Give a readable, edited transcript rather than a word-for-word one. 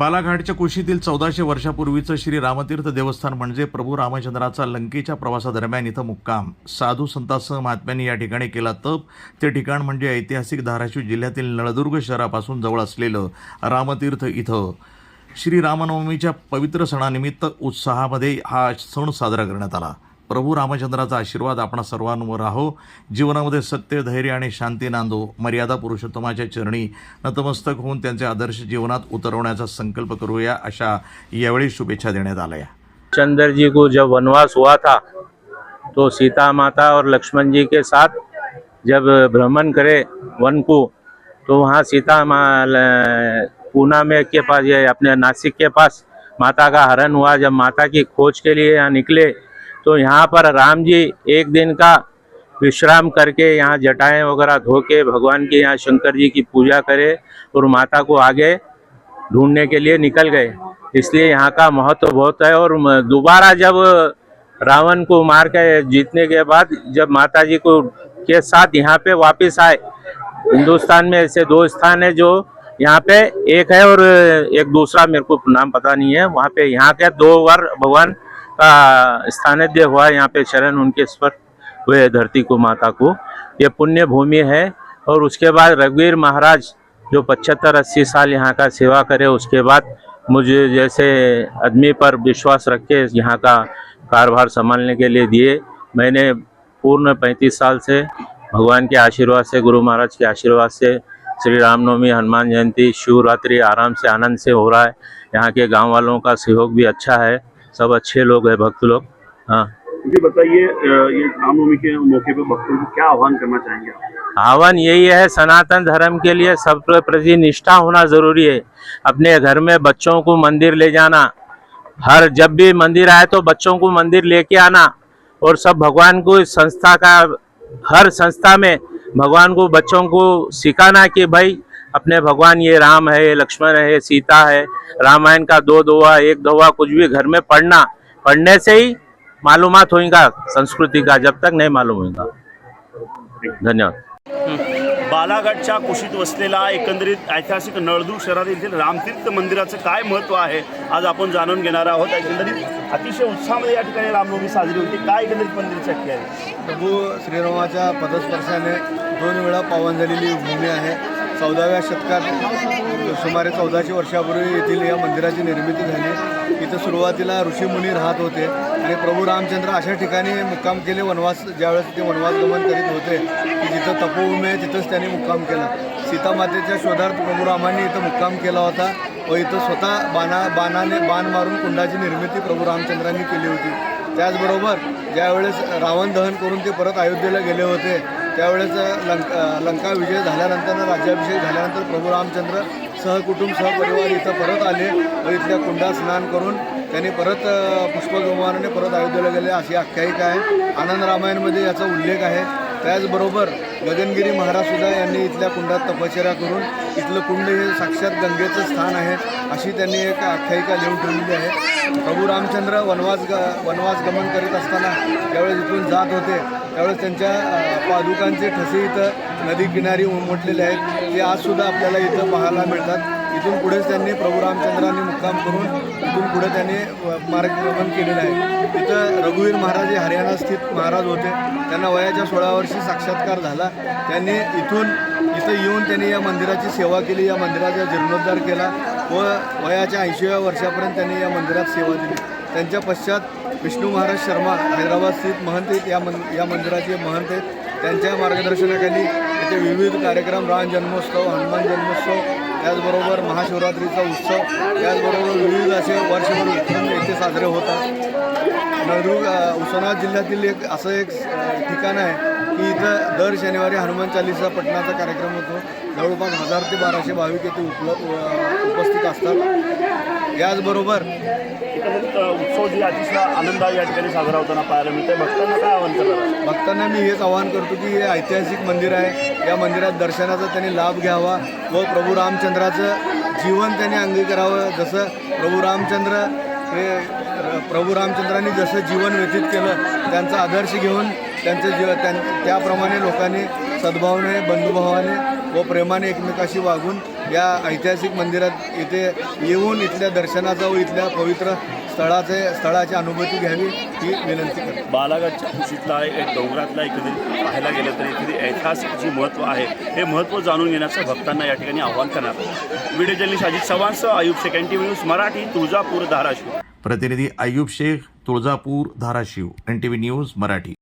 बालाघाटच्या कुशीतील 1400 वर्षापूर्वीचं श्री रामतीर्थ देवस्थान म्हणजे प्रभू रामचंद्राचा लंकेच्या प्रवासादरम्यान इथं मुक्काम, साधू संतांसह महात्म्यांनी या ठिकाणी केला तप. ते ठिकाण म्हणजे ऐतिहासिक धाराशिव जिल्ह्यातील नळदुर्ग शहरापासून जवळ असलेलं रामतीर्थ. इथं श्री रामनवमीच्या पवित्र सणानिमित्त उत्साहामध्ये हा सण साजरा करण्यात आला. प्रभू रामचंद्राचा आशीर्वाद आपणा सर्वांवर राहो, जीवनामध्ये सत्य, धैर्य आणि शांती नांदो. मर्यादा पुरुषोत्तमाच्या चरणी नतमस्तक होऊन त्यांचे आदर्श जीवनात उतरवण्याचा संकल्प करूया, अशा यावेळी शुभेच्छा देण्यात आल्या. चंद्र जी को जब वनवास हुआ था तो सीता माता और लक्ष्मण जी के साथ जब भ्रमण करे वन को, तो वहाँ पूना में के पास, ये अपने नासिक के पास माता का हरण हुआ. जब माता की खोज के लिए यहाँ निकले तो यहाँ पर राम जी एक दिन का विश्राम करके यहाँ जटाएं वगैरह धो के भगवान की, यहाँ शंकर जी की पूजा करे और माता को आगे ढूंढने के लिए निकल गए. इसलिए यहाँ का महत्व बहुत है. और दोबारा जब रावण को मार के जीतने के बाद जब माता जी को के साथ यहाँ पे वापस आए, हिंदुस्तान में ऐसे दो स्थान है जो यहाँ पे, एक है और एक दूसरा मेरे को नाम पता नहीं है. वहाँ पे यहाँ के 2 बार भगवान का स्थानिध्य हुआ. यहाँ पे शरण उनके स्पर्श हुए धरती को, माता को. ये पुण्य भूमि है. और उसके बाद रघुवीर महाराज जो 75-80 साल यहाँ का सेवा करे, उसके बाद मुझे जैसे आदमी पर विश्वास रख के यहाँ का कारभार संभालने के लिए दिए. मैंने पूर्ण 35 साल से भगवान के आशीर्वाद से, गुरु महाराज के आशीर्वाद से श्री रामनवमी, हनुमान जयंती, शिवरात्रि आराम से, आनंद से हो रहा है. यहाँ के गांव वालों का सहयोग भी अच्छा है, सब अच्छे लोग हैं, भक्त लोग. हाँ, मुझे बताइए, ये रामनवमी के मौके पर भक्तों को क्या आह्वान करना चाहेंगे आप? आह्वान यही है, सनातन धर्म के लिए सबके प्रति निष्ठा होना जरूरी है. अपने घर में बच्चों को मंदिर ले जाना, हर जब भी मंदिर आए तो बच्चों को मंदिर लेके आना. और सब भगवान को, इस संस्था का, हर संस्था में भगवान को, बच्चों को सिखाना कि भाई अपने भगवान ये राम है, ये लक्ष्मण है, ये सीता है. रामायण का 2 दोहा, 1 दोहा कुछ भी घर में पढ़ने से ही मालूमात होगा संस्कृती का, जब तक नहीं मालूम होगा. धन्यवाद. बालाघाटच्या कुशीत वसलेला एकंदरीत ऐतिहासिक नळदुर्ग शहरातील रामतीर्थ मंदिराचं काय महत्त्व आहे आज आपण जाणून घेणार आहोत. एकंदरीत अतिशय उत्साहामध्ये या ठिकाणी रामनवमी साजरी होती. काय एकंदरीत मंदिराची आख्या आहे? प्रभू श्रीरामाच्या पदस्पर्शाने 2 वेळा पावन झालेली भूमी आहे. 14व्या शतकात सुमारे 1400 वर्षापूर्वी येथील या मंदिराची निर्मिती झाली. इथं सुरुवातीला ऋषीमुनी राहत होते आणि प्रभू रामचंद्र अशा ठिकाणी मुक्काम केले. वनवास, ज्यावेळेस ते वनवास गमन करीत होते की जिथं तपोभूमी आहे तिथंच त्यांनी मुक्काम केला. सीतामातेच्या शोधार्थ प्रभू रामांनी इथं मुक्काम केला होता व इथं स्वतः बाणाने बाण मारून कुंडाची निर्मिती प्रभू रामचंद्रांनी केली होती. त्याचबरोबर ज्यावेळेस रावण दहन करून ते परत अयोध्येला गेले होते, त्यावेळेस लंका विजय झाल्यानंतर, राज्याभिषेक झाल्यानंतर प्रभू रामचंद्र सहकुटुंब सहपरिवार इथं परत आले व इथल्या कुंडात स्नान करून त्यांनी परत पुष्पविमानाने परत अयोध्येला गेले, अशी आख्यायिका आहे. आनंद रामायणमध्ये याचा उल्लेख आहे. त्याचबरोबर गगनगिरी महाराजसुद्धा यांनी इथल्या कुंडात तपश्चर्या करून इथलं कुंड हे साक्षात गंगेचं स्थान आहे, अशी त्यांनी एक आख्यायिका लिहून ठेवलेली आहे. प्रभू रामचंद्र वनवास गमन करीत असताना ज्यावेळेस इथून जात होते त्यावेळेस त्यांच्या पादुकांचे ठसे इथं नदी किनारी उमटलेले आहेत. ते आजसुद्धा आपल्याला इथं पाहायला मिळतात. इथून पुढेच त्यांनी प्रभू रामचंद्रांनी मुक्काम करून इथून पुढे त्यांनी मार्गक्रमण केलेलं आहे. इथं रघुवीर महाराज हे हरियाणा स्थित महाराज होते. त्यांना वयाच्या 16 वर्षी साक्षात्कार झाला. त्यांनी इथं येऊन त्यांनी या मंदिराची सेवा केली, या मंदिराचा जीर्णोद्धार केला व वयाच्या 80व्या वर्षापर्यंत त्यांनी या मंदिरात सेवा दिली. त्यांच्या पश्चात विष्णू महाराज शर्मा हैदराबाद स्थित महंत आहेत, या मंदिराचे महंत आहेत. त्यांच्या मार्गदर्शनाखाली इथे विविध कार्यक्रम, राम जन्मोत्सव, हनुमान जन्मोत्सव, त्याचबरोबर महाशिवरात्रीचा उत्सव, त्याचबरोबर विविध असे वर्षभर उत्सव येथे साजरे होतात. नळदुर्ग उस्मानाबाद जिल्ह्यातील असं एक ठिकाण आहे की इथं दर शनिवारी हनुमान चालीसा पठणाचा कार्यक्रम होतो. जवळपास 1000 ते 1200 भाविक येथे उपस्थित असतात. याचबरोबर एकंदरीत उत्सव जी अतिशय आनंद या ठिकाणी साजरा होताना पाहायला मिळते. भक्तांना काय आव्हान करणार? भक्तांना मी हेच आवाहन करतो की हे ऐतिहासिक मंदिर आहे, या मंदिरात दर्शनाचा त्यांनी लाभ घ्यावा व प्रभू रामचंद्राचं जीवन त्यांनी अंगीकारावं. जसं प्रभू रामचंद्रांनी जसं जीवन व्यतीत केलं, त्यांचा आदर्श घेऊन त्याप्रमाणे लोकांनी सद्भावने, बंधुभावाने व प्रेमाने एकमेकाशी वागून या ऐतिहासिक मंदिरात येथे येऊन इथल्या दर्शनाचा व इथल्या पवित्र स्थळाची अनुभूती घ्यावी ही विनंती करतो. बालाघाटच्या कुशीतला एक डोंगरातला एकंदरीत पाहायला गेलं तर इथे ऐतिहासिक जी महत्त्व आहे हे महत्त्व जाणून घेण्याचं भक्तांना या ठिकाणी आव्हान करणार आहे. व्हिडिओ जर्नलिस्ट अजित चव्हाणसह आयुब शेख, NTV न्यूज मराठी, तुळजापूर, धाराशिव. प्रतिनिधी अय्यूब शेख, तुळजापूर, धाराशिव, NTV न्यूज मराठी.